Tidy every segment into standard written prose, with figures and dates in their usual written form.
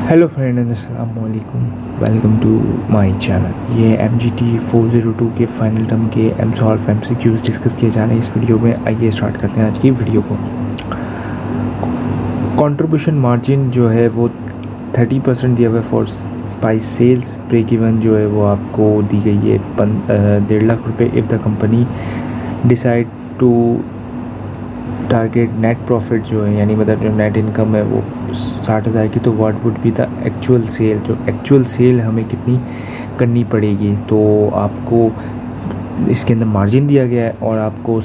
Hello friend, अस्सलाम वालेकुम। Welcome to my channel. ये MGT 402 के फाइनल टर्म के एमसॉल्व MCQs डिस्कस किए जा रहे हैं इस वीडियो में। आइए स्टार्ट करते हैं आज की वीडियो को। कंट्रीब्यूशन मार्जिन जो है वो 30% दिया हुआ है for spice sales. Break even जो है वो आपको दी गई है 1.5 लाख रुपये। If the company decide to target net profit जो है, यानी मतलब जो नेट इनकम है वो 60,000 की, तो what would be the actual sale. जो एक्चुअल सेल हमें कितनी करनी पड़ेगी, तो आपको इसके अंदर मार्जिन दिया गया है और आपको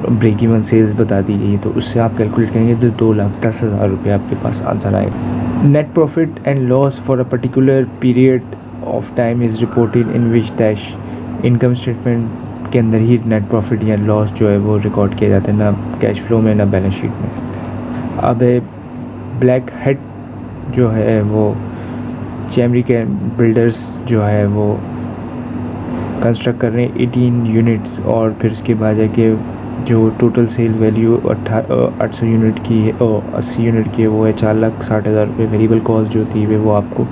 ब्रेक इवन सेल्स बता दी गई है, तो उससे आप कैलकुलेट करेंगे तो 2,10,000 रुपये आपके पास आंसर आएगा। Net profit and loss for a particular period of time is reported in which dash. Income statement के अंदर ही नेट प्रॉफिट या लॉस जो है वो रिकॉर्ड किया जाता है, ना कैश फ्लो में ना बैलेंस शीट में। अब ब्लैक हेड जो है वो चैमरी के बिल्डर्स जो है वो कंस्ट्रक्ट कर रहे हैं 18 यूनिट्स, और फिर उसके बाद जाके जो टोटल सेल वैल्यू 800 यूनिट की है और 80 यूनिट की है वो है 4,60,000 रुपये। वेरिएबल कॉस्ट जो दी हुई है वो आपको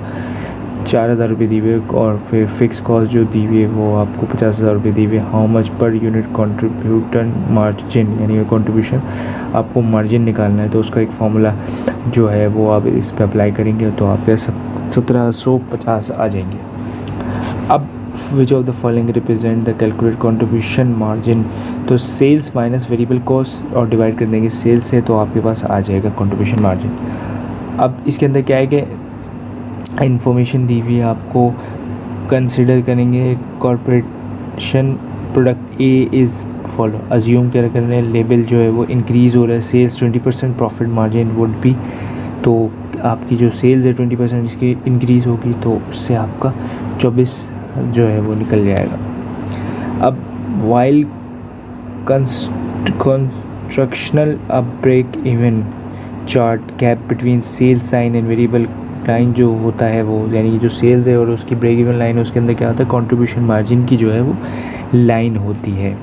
4,000 रुपये दी हुई है, और फिर फिक्स कॉस्ट जो दी हुई है वो आपको 50,000 रुपये दी हुई है। How much per unit contribution margin, यानी कंट्रीब्यूशन आपको मार्जिन निकालना है, तो उसका एक फार्मूला जो है वो आप इस पर अप्लाई करेंगे तो आप 1750 आ जाएंगे। अब which of the following represent the calculate contribution margin, तो सेल्स माइनस वेरिएबल कॉस्ट और डिवाइड कर देंगे सेल्स से, तो आपके पास आ जाएगा कंट्रीब्यूशन मार्जिन। अब इसके अंदर क्या है कि इंफॉर्मेशन दी हुई है, आपको कंसिडर करेंगे corporation product A is follow. Assume क्या कर रहे हैं, लेवल जो है वो इंक्रीज़ हो रहा है, sales 20%, profit margin would be, तो आपकी जो सेल्स है 20% इसकी इंक्रीज़ होगी, तो उससे आपका 24 जो है वो निकल जाएगा। अब वाइल कंस्ट्रक्शनल अब break even chart gap between sales line and variable line जो होता है वो, यानी जो सेल्स है और उसकी ब्रेक इवन लाइन है, उसके अंदर क्या होता है, कंट्रीब्यूशन मार्जिन की जो है वो लाइन होती है।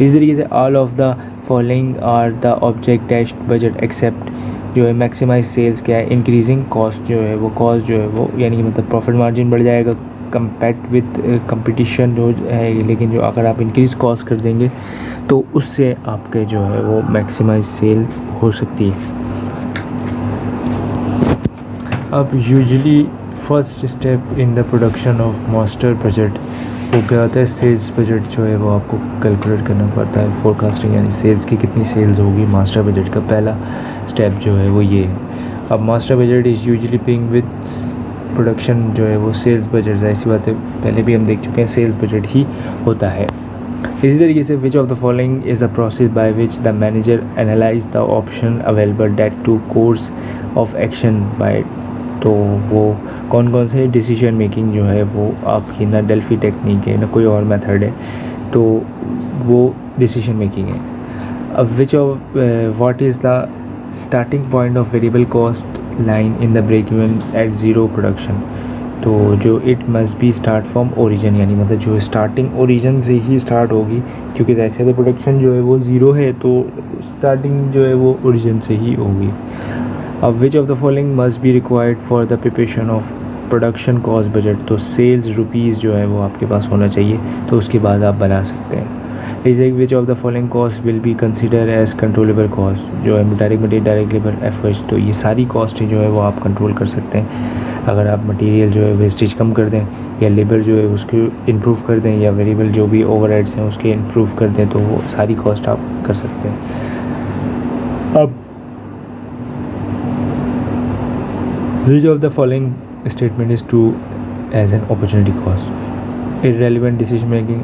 इस तरीके से all of the following are the object test budget except जो है मैक्सिमाइज सेल्स क्या है, इंक्रीजिंग कॉस्ट जो है वो, कॉस्ट जो है वो यानी कि मतलब प्रॉफिट मार्जिन बढ़ जाएगा कंपेट विद कंपटीशन जो है, लेकिन जो अगर आप इंक्रीज़ कॉस्ट कर देंगे तो उससे आपके जो है वो मैक्सिमाइज सेल हो सकती है। अब usually first step in the production of master budget वो क्या होता है, सेल्स बजट जो है वो आपको कैलकुलेट करना पड़ता है। फोरकास्टिंग यानी सेल्स की कितनी सेल्स होगी, मास्टर बजट का पहला स्टेप जो है वो ये है। अब master budget is usually paying with production जो है वो सेल्स बजट, ऐसी बात है पहले भी हम देख चुके हैं, सेल्स बजट ही होता है। इसी तरीके से which of the following is a process by which the manager analyse the option available date to course of action by, तो वो कौन कौन से डिसीजन मेकिंग जो है वो आपकी ना डेल्फी टेक्निक है ना कोई और मेथड है, तो वो डिसीजन मेकिंग है। अब which of what is the starting point of variable cost line in the break even at zero production, तो जो it must be start from origin, यानी मतलब जो स्टार्टिंग ओरिजिन से ही स्टार्ट होगी, क्योंकि जैसे तो प्रोडक्शन जो है वो ज़ीरो है तो स्टार्टिंग जो है वो ओरिजिन से ही होगी। अब which of the following must be required for the preparation of production cost budget, तो सेल्स रुपीज़ जो है वो आपके पास होना चाहिए, तो उसके बाद आप बना सकते हैं। इज एक which of the following cost will be consider as controllable cost, जो है direct material, direct labour, FH, तो ये सारी कॉस्ट जो है वो आप कंट्रोल कर सकते हैं। अगर आप मटेरियल जो है वेस्टेज कम कर दें, या लेबर जो है उसको इम्प्रूव कर दें, या वेरिएबल जो भी ओवरहेड्स हैं उसके इम्प्रूव कर दें, तो वो सारी कॉस्ट आप कर सकते हैं। अब which of the following statement is true as an opportunity cost? Irrelevant decision making,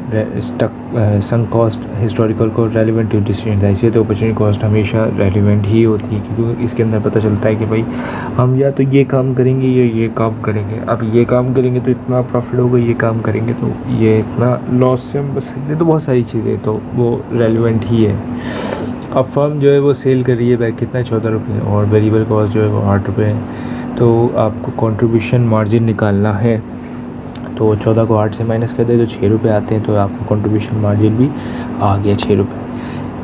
sunk cost, historical cost, relevant to decision। ऐसे तो opportunity cost हमेशा relevant ही होती है, क्योंकि इसके अंदर पता चलता है कि भाई हम या तो ये काम करेंगे या ये काम करेंगे। अब ये काम करेंगे तो इतना प्रॉफिट होगा, ये काम करेंगे तो ये इतना लॉस से हम बच सकते हैं, तो बहुत सारी चीज़ें तो वो relevant ही है। अब फर्म जो है वो सेल कर रही है बैग कितना 14 रुपये, और वेरिएबल कॉस्ट जो है वो 8 रुपये है, तो आपको कंट्रीब्यूशन मार्जिन निकालना है, तो 14 को 8 से माइनस कर दे तो 6 रुपये आते हैं, तो आपको कंट्रीब्यूशन मार्जिन भी आ गया 6 रुपये।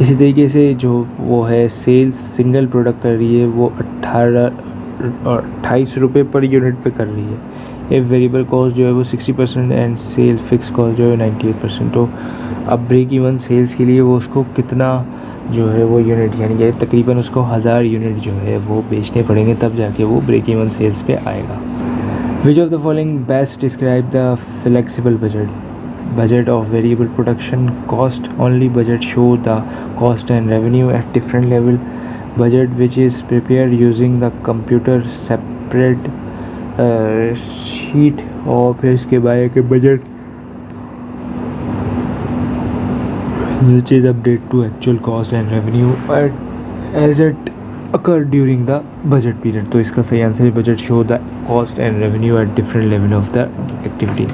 इसी तरीके से जो वो है सेल्स सिंगल प्रोडक्ट कर रही है वो 18 ₹28 पर यूनिट पे कर रही है। एक वेरिएबल कॉस्ट जो है वो 60% एंड सेल फिक्स कॉस्ट जो है 98%। तो अब ब्रेक इवन सेल्स के लिए वो उसको कितना जो है वो यूनिट यानी कि तकरीबन उसको 1000 यूनिट जो है वो बेचने पड़ेंगे, तब जाके वो ब्रेक इवन सेल्स पे आएगा। विच of the following best describe the flexible budget of variable production cost? Only budget show the cost and revenue at different level. Budget which is prepared using the computer separate sheet, और फिर इसके बाद के budget which is update to actual cost and revenue as it occur during the budget period. तो इसका सही answer है budget show the cost and revenue at different level of the activity.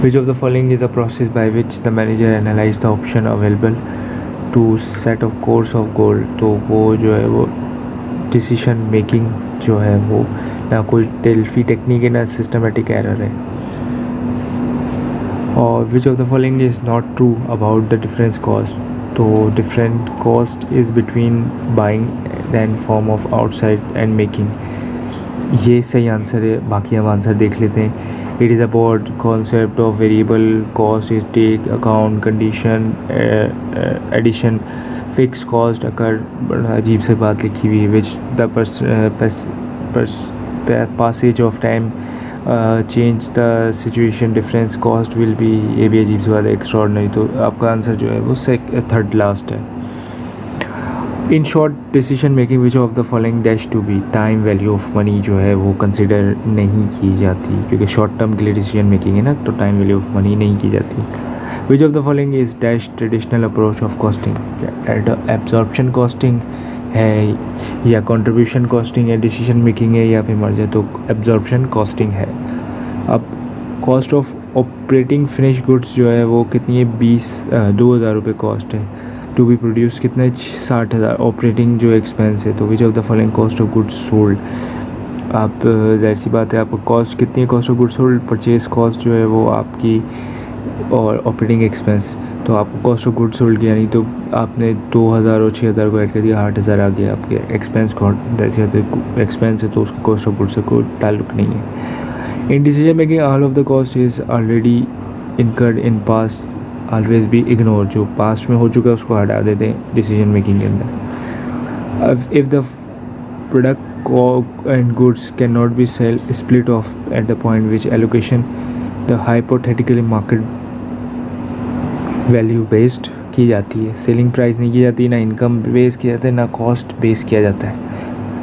Which of the following is a process by which the manager analyze the option available to set of course of goal? तो वो जो है वो decision making जो है वो ना कोई डेल्फी टेक्निक है ना सिस्टमेटिक एरर है। और which of the following is not true about the difference cost? तो different cost is between buying and form of outside and making, ये सही आंसर है। बाकी हम आंसर देख लेते हैं। It is about concept of variable cost is take account condition addition fixed cost occur। बड़ा अजीब से बात लिखी हुई है। which the passage of time change the situation difference cost will be, ये भी अजीब सी बात है extraordinary। तो आपका आंसर जो है वो थर्ड लास्ट है। In short decision making which of the following dash to be? Time value of money जो है वो कंसिडर नहीं की जाती, क्योंकि शॉर्ट टर्म के लिए डिसीजन मेकिंग है ना, तो टाइम वैल्यू ऑफ मनी नहीं की जाती। विच of the following is dash traditional approach of costing? Absorption costing है या कंट्रीब्यूशन कॉस्टिंग है, डिसीजन मेकिंग है या फिर मर्ज है? तो एब्जॉर्प्शन कॉस्टिंग है। अब cost of operating finish goods जो है वो कितनी है? 2000 रुपये कॉस्ट है। टू बी प्रोड्यूस कितना है? 60,000। ऑपरेटिंग जो एक्सपेंस है। तो विच of the following cost of goods sold? आप जाहिर सी बात है आपको कॉस्ट कितनी है? Cost of goods sold purchase cost जो है वो आपकी और ऑपरेटिंग एक्सपेंस। तो आपको कॉस्ट ऑफ गुड्स सोल्ड किया नहीं तो आपने 2000 और 6000 को ऐड कर दिया, 8000 आ गया आपके एक्सपेंस को। जैसे एक्सपेंस है तो उसका कॉस्ट ऑफ गुड्स से कोई ताल्लुक नहीं है। In decision making all of the cost is already incurred in past always be ignore. जो पास्ट में हो चुका है उसको हटा देते हैं डिसीजन मेकिंग के अंदर। If the product and goods can not be sell split off at the point which allocation the hypothetically market value based की जाती है। सेलिंग प्राइस नहीं की जाती, ना इनकम बेस किया जाता है, ना कॉस्ट बेस किया जाता है।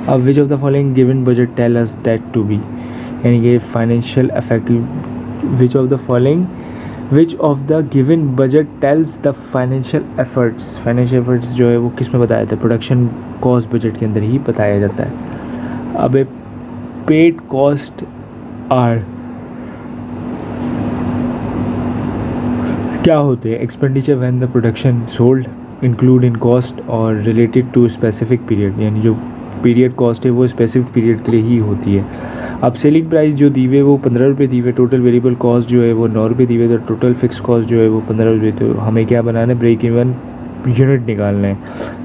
अब which of the following given budget tell us that to be, यानी कि financial effective. Which of the following which of the given budget tells the financial efforts? Financial efforts जो है वो किस में बताया जाता है? प्रोडक्शन कॉस्ट बजट के अंदर ही बताया जाता है। अब पेड कॉस्ट आर क्या होते हैं? Expenditure when the production sold include in cost और रिलेटेड टू स्पेसिफिक पीरियड, यानी जो पीरियड कॉस्ट है वो स्पेसिफिक पीरियड के लिए ही होती है। अब सेलिंग प्राइस जो दी हुए वो 15 रुपये दी हुए, टोटल वेरिएबल कॉस्ट जो है वो 9 रुपये दी हुए, तो टोटल फिक्स कॉस्ट जो है वो 15 रुपये। तो हमें क्या बनाना है? ब्रेक इवन यूनिट निकालना है।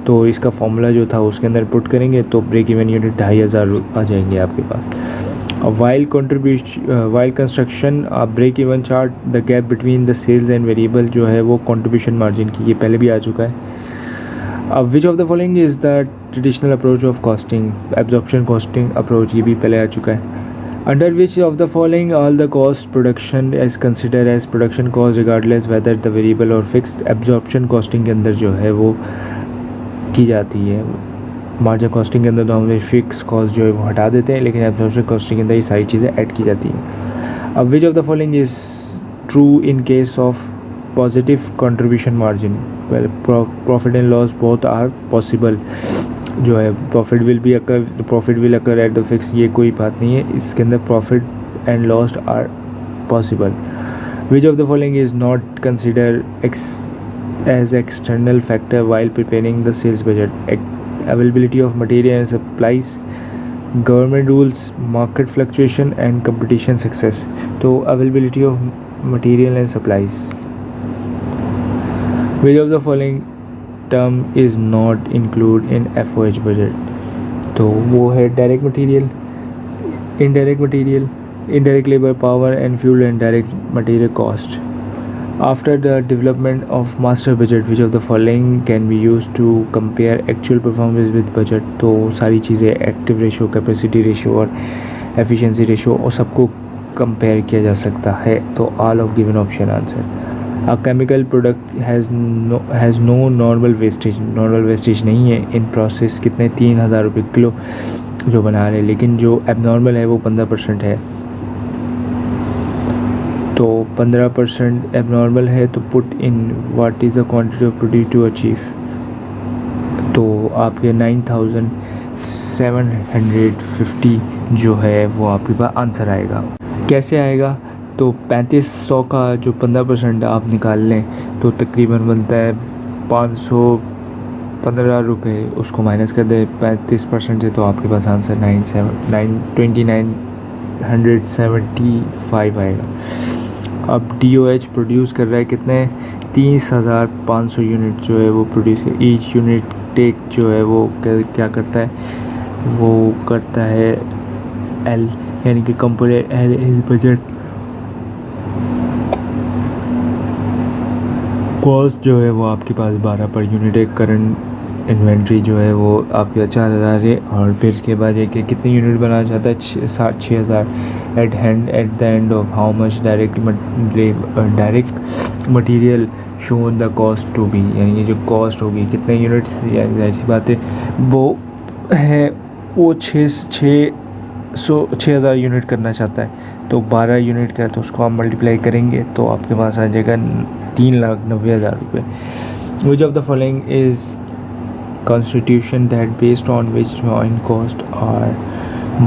तो इसका फॉर्मूला जो था उसके अंदर पुट करेंगे तो ब्रेक इवन यूनिट 2500 आ जाएंगे आपके पास। While construction break even chart the gap between the sales and variable जो है वो कंट्रीब्यूशन मार्जिन की, ये पहले भी आ चुका है। अब which of the following is the traditional approach of costing? Absorption costing approach, ये भी पहले आ चुका है। Under which of the following all the cost production as consider as production cost regardless whether the variable और fixed? Absorption costing के अंदर जो है वो की जाती है। मार्जिन कॉस्टिंग के अंदर तो हम फिक्स कॉस्ट जो है वो हटा देते हैं, लेकिन एब्जॉर्प्शन कॉस्टिंग के अंदर ये सारी चीज़ें ऐड की जाती हैं। अब which of the following is true in case of positive contribution margin? Well profit and loss both are possible, जो है profit will occur at the fix, ये कोई बात नहीं है, इसके अंदर profit and loss are possible. Which of the following is not consider as external factor while preparing the sales budget? Availability of material and supplies, government rules, market fluctuation and competition success. तो availability of material and supplies. Which of the following term is not included in FOH budget? तो तो वो है direct material, indirect labor, power and fuel, and direct material cost. After the development of master budget, which of the following can be used to compare actual performance with budget? तो सारी चीज़ें active ratio, capacity ratio और efficiency ratio और सबको compare किया जा सकता है. तो all of given option answer. A chemical product has no normal wastage नहीं है इन प्रोसेस. कितने 3000 रुपये किलो जो बना रहे हैं, लेकिन जो एबनॉर्मल है वो 15% है. तो 15% एबनॉर्मल है, तो put in what is the quantity of produce to achieve. तो आपके 9750 जो है वो आपके पास आंसर आएगा. कैसे आएगा? तो 3500 का जो 15% आप निकाल लें तो तकरीबन बनता है 515 रुपये. उसको माइनस कर दें 35% से, तो आपके पास आंसर 2975 आएगा. अब DOH प्रोड्यूस कर रहा है कितने 30,500 यूनिट जो है वो प्रोड्यूस. ईच यूनिट टेक जो है वो क्या करता है, वो करता है L, यानी कि component L is budget. Cost जो है वो आपके पास 12 पर यूनिट है. करंट इन्वेंट्री जो है वो आपके 4000 है. और फिर इसके बाद ये कि कितनी यूनिट बनाना चाहता है 6000. At the end of how much direct material shown the cost to be, यानी कि जो कॉस्ट होगी कितने यूनिट्स, यानी जाहिर सी बात है वो है वो 6000 यूनिट करना चाहता है. तो 12 यूनिट का है तो उसको आप मल्टीप्लाई करेंगे तो आपके पास आ जाएगा 3,90,000 रुपये. Which of the following is constitution that based on which joint cost are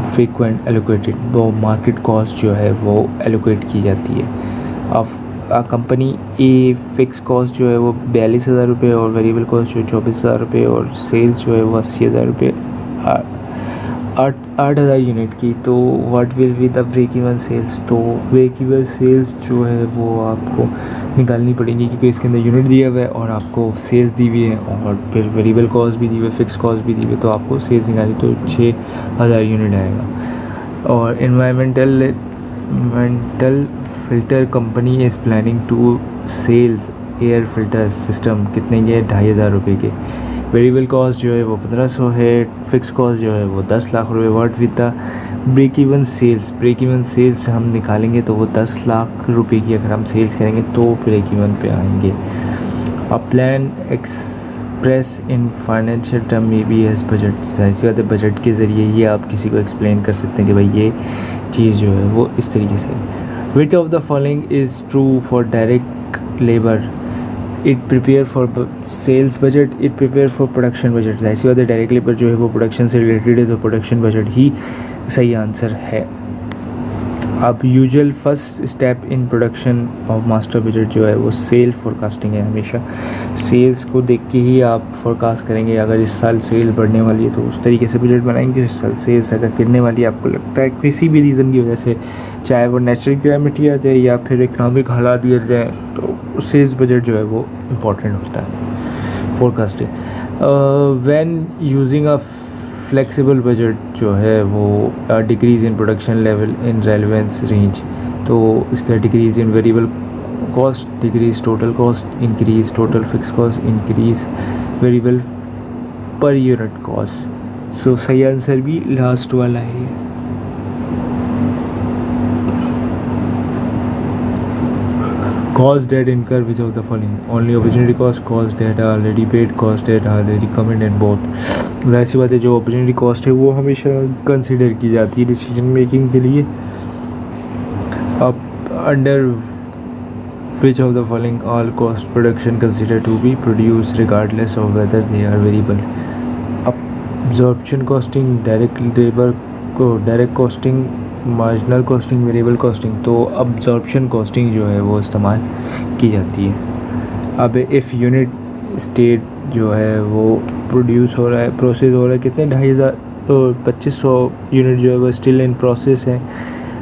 frequent allocated. वो मार्केट कॉस्ट जो है वो एलोकेट की जाती है. अब कंपनी ए फिक्स कॉस्ट जो है वो 42,000 रुपये और वेरिएबल कॉस्ट जो 24,000 रुपये और सेल्स जो है वो 80,000 रुपये, 8,000 यूनिट की. तो what will be the break even sales. तो ब्रेक इवन सेल्स जो है वो आपको निकालनी पड़ेगी क्योंकि इसके अंदर यूनिट दिया हुआ है और आपको सेल्स दी हुई है और फिर वेरिएबल कॉस्ट भी दी हुई है, फिक्स कॉस्ट भी दी हुई है. तो आपको सेल्स निकाली तो 6,000 यूनिट आएगा. और environmental filter company is planning to sales air filter system कितने के 2,500 रुपये के. वेरिएबल कॉस्ट जो है वो 1500 है. फिक्स कॉस्ट जो है वो 10 लाख रुपये. What with the break even sales हम निकालेंगे तो वो 10 लाख रुपए की अगर हम सेल्स करेंगे तो ब्रेक इवन पे आएंगे. A plan express in financial term में बी एस बजट. ऐसी बात है बजट के ज़रिए ही आप किसी को एक्सप्लेन कर सकते हैं कि भाई ये चीज़ जो है वो इस तरीके से. Which of the following is true for direct labour. It prepare for sales budget, it prepare for production budget. ऐसी बात है डायरेक्ट लेबर जो है वो प्रोडक्शन से रिलेटेड है तो प्रोडक्शन बजट ही सही आंसर है. अब usual first step in production of master budget जो है वो सेल फोरकास्टिंग है. हमेशा सेल्स को देख के ही आप फोरकास्ट करेंगे. अगर इस साल सेल बढ़ने वाली है तो उस तरीके से बजट बनाएंगे. इस साल सेल्स अगर गिरने वाली है आपको लगता है किसी भी रीज़न की वजह से, चाहे वो नेचुरल कैलामिटी आ जाए या फिर इकनॉमिक हालात गिर जाए, तो सेल्स बजट जो है वो इम्पॉर्टेंट होता है forecasting. When using a flexible budget जो है वो decrease in production level in relevance range. तो इसका decrease in variable cost, decrease total cost, increase total fix cost, increase variable per unit cost. So सही answer भी last वाला है. Cost that incur which of the following? Only opportunity cost, cost that are already paid, cost that are already common and both. जाहिर सी बात है जो opportunity cost है वो हमेशा कंसिडर की जाती है डिसीजन मेकिंग के लिए. अब under which of the following all cost production consider to be produce regardless of whether they are variable. Absorption costing, direct labour को direct costing, marginal costing, variable costing. तो absorption costing जो है वो इस्तेमाल की जाती है. अब इफ़ यूनिट स्टेट जो है वो प्रोड्यूस हो रहा है, प्रोसेस हो रहा है कितने 2,500 तो 2500 यूनिट जो है वो स्टिल इन प्रोसेस है.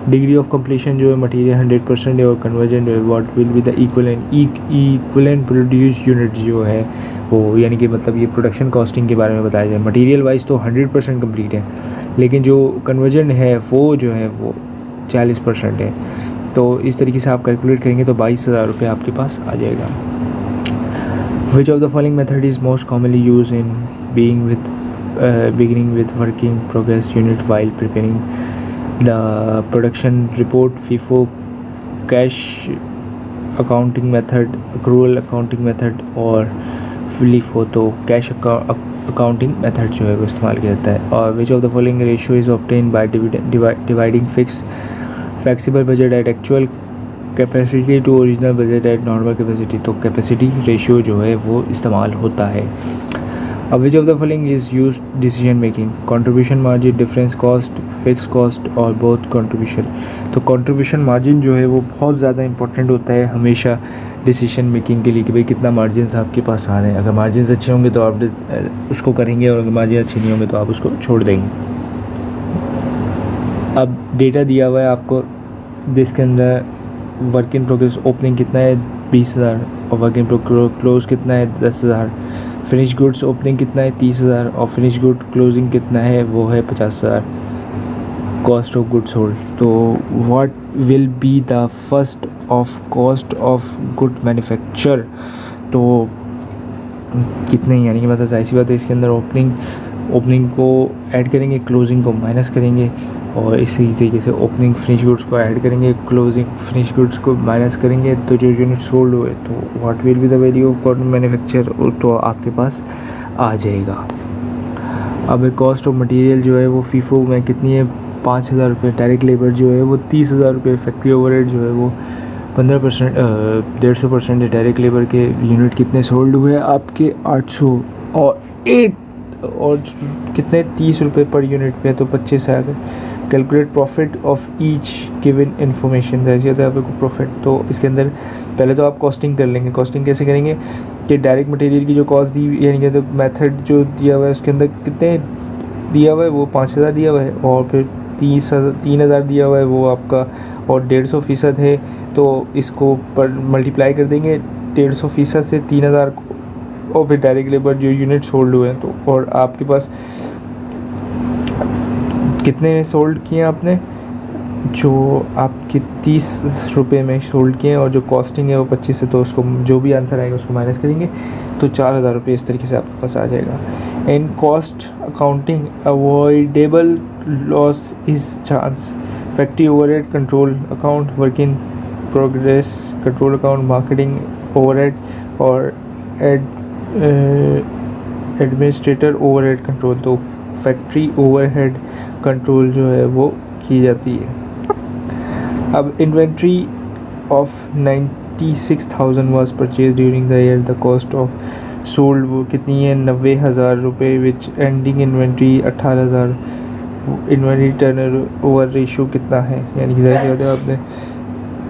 डिग्री ऑफ कंप्लीशन जो है मटेरियल 100% है और कन्वर्जन जो है what will be the equivalent produce unit जो है आपको, यानी कि मतलब ये प्रोडक्शन कॉस्टिंग के बारे में बताया जाए। मटेरियल वाइज तो 100% कंप्लीट है, लेकिन जो कन्वर्जन है वो जो है वो 40% है। तो इस तरीके से आप कैलकुलेट करेंगे तो 22,000 रुपये आपके पास आ जाएगा। विच of the following method is most commonly use in beginning with work in progress unit while preparing the production report? FIFO, cash accounting method, accrual accounting method और FIFO। तो कैश अकाउंटिंग मेथड जो है वो इस्तेमाल किया जाता है। और which of the following ratio is obtain by dividing flexible budget at actual capacity to original budget at normal capacity. तो कैपेसिटी रेशियो जो है वो इस्तेमाल होता है। अब which of the following is use decision making? Contribution margin, difference cost, fix cost और both contribution. तो कंट्रीब्यूशन मार्जिन जो है वो बहुत ज़्यादा इंपॉर्टेंट होता है हमेशा डिसीजन मेकिंग के लिए, कि भाई कितना मार्जिन आपके पास आ रहे हैं। अगर मार्जिन अच्छे होंगे तो आप उसको करेंगे, और अगर मार्जिन अच्छे नहीं होंगे तो आप उसको छोड़ देंगे। अब डेटा दिया हुआ है आपको, जिसके अंदर वर्क इन प्रोग्रेस ओपनिंग कितना है 20,000, और वर्क इन क्लोज कितना है 10,000। फिनिश गुड्स ओपनिंग कितना है 30,000, और फिनिश गुड क्लोजिंग कितना है वो है 50,000। कॉस्ट ऑफ गुड्स सोल्ड, तो what will be the first of cost of good manufacture? तो कितने, यानी कि मतलब ऐसी बात है, इसके अंदर ओपनिंग को ऐड करेंगे, क्लोजिंग को माइनस करेंगे, और इसी तरीके से ओपनिंग फिनिश गुड्स को ऐड करेंगे, क्लोजिंग फिनिश गुड्स को माइनस करेंगे, तो जो यूनिट सोल्ड हुए तो what will be the value of cost manufacture, तो आपके पास आ जाएगा। अब कॉस्ट ऑफ मटेरियल जो है वो फीफो में कितनी है 5,000 रुपये। डायरेक्ट लेबर जो है वो 30,000 रुपये। फैक्ट्री ओवरहेड जो है वो 15% 150% है डायरेक्ट लेबर के। यूनिट कितने सोल्ड हुए आपके 800, और कितने 30 रुपये पर यूनिट पे, तो 25 आ गए। Calculate profit of each given information, जैसे होता है आपको प्रॉफिट। तो इसके अंदर पहले तो आप कॉस्टिंग कर लेंगे। कॉस्टिंग कैसे करेंगे कि डायरेक्ट मटेरियल की जो कॉस्ट दी, यानी कि तो मेथड जो दिया हुआ है उसके अंदर कितने दिया हुआ है वो 5,000 दिया हुआ है, और फिर 3,000 दिया हुआ है वो आपका, और 150% है, तो इसको पर मल्टीप्लाई कर देंगे 150% से 3,000 को, और फिर डायरेक्ट लेबर जो यूनिट सोल्ड हुए हैं, तो और आपके पास कितने सोल्ड किए हैं आपने, जो आपके 30 रुपये में सोल्ड किए हैं, और जो कॉस्टिंग है वो 25 है, तो उसको जो भी आंसर आएगा उसको माइनस करेंगे, तो 4,000 रुपये इस तरीके से आपके पास आ जाएगा। In cost accounting avoidable loss is chance. Factory overhead control account, work in progress control account, marketing overhead और एडमिनिस्ट्रेटर ओवरहेड कंट्रोल। तो फैक्ट्री ओवरहेड कंट्रोल जो है वो की जाती है। अब inventory of 96,000 was purchase during the year. The cost of sold वो कितनी है 90,000 रुपये, which ending inventory 18,000। Inventory turnover ratio कितना है, यानी कि जैसे आपने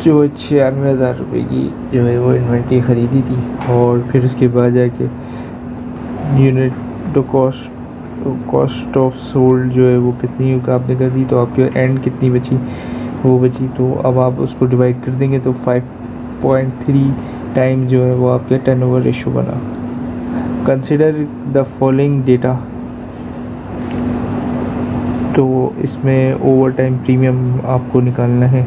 जो 96,000 रुपये की जो है वो इन्वेंट्री ख़रीदी थी, और फिर उसके बाद जाके यूनिट तो कॉस्ट ऑफ सोल्ड जो है वो कितनी आपने कर दी, तो आपके एंड कितनी बची वो बची। तो अब आप उसको डिवाइड कर देंगे तो 5.3 टाइम जो है वो आपके टर्नओवर रेशो बना। कंसिडर द फॉलोइंग डेटा, तो इसमें ओवर टाइम प्रीमियम आपको निकालना है।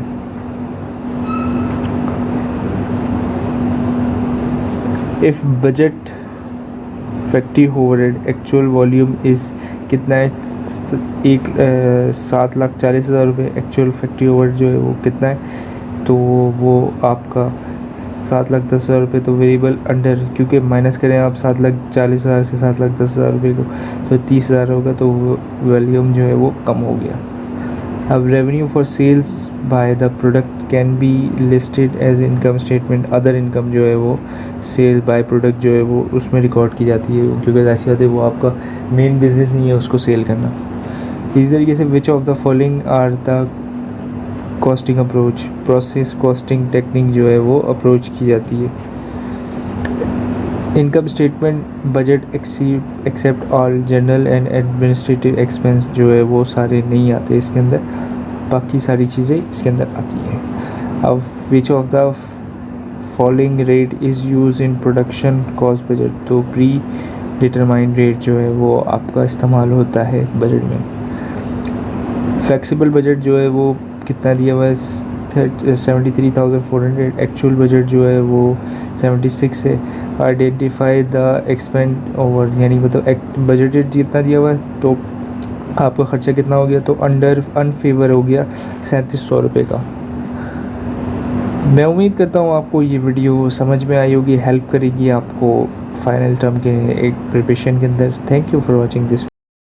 If budget factory overhead actual volume is कितना है 7,40,000 रुपये। एक्चुअल फैक्ट्री ओवरहेड जो है वो कितना है, तो वो आपका 7,10,000 रुपये। तो वेरिएबल अंडर, क्योंकि माइनस करें आप 7,40,000 से 7,10,000 रुपये को, तो 30,000 होगा, तो वॉल्यूम जो है वो कम हो गया। अब revenue for sales by the product can be listed as income statement. Other income जो है वो सेल बाय प्रोडक्ट जो है वो उसमें रिकॉर्ड की जाती है, क्योंकि ऐसी बात है वो आपका मेन बिजनेस नहीं है उसको सेल करना। इसी तरीके से which of the following are the costing approach. Process costing technique जो है वो अप्रोच की जाती है। Income statement budget except all general and administrative expense जो है वो सारे नहीं आते इसके अंदर, बाकी सारी चीज़ें इसके अंदर आती हैं। अब which of the following rate is use in production cost budget. तो प्री डिटरमाइंड रेट जो है वो आपका इस्तेमाल होता है बजट में। फ्लेक्सिबल बजट जो है वो कितना दिया हुआ है 73,400, एक्चुअल बजट जो है वो 76 है। आइडेंटिफाई द एक्सपेंड ओवर, यानी मतलब बजटेड जितना दिया हुआ है तो आपका ख़र्चा कितना हो गया, तो अंडर अनफेवर हो गया 3700 रुपये का। मैं उम्मीद करता हूँ आपको ये वीडियो समझ में आई होगी, हेल्प करेगी आपको फाइनल टर्म के एक प्रिपरेशन के अंदर। Thank you for watching this.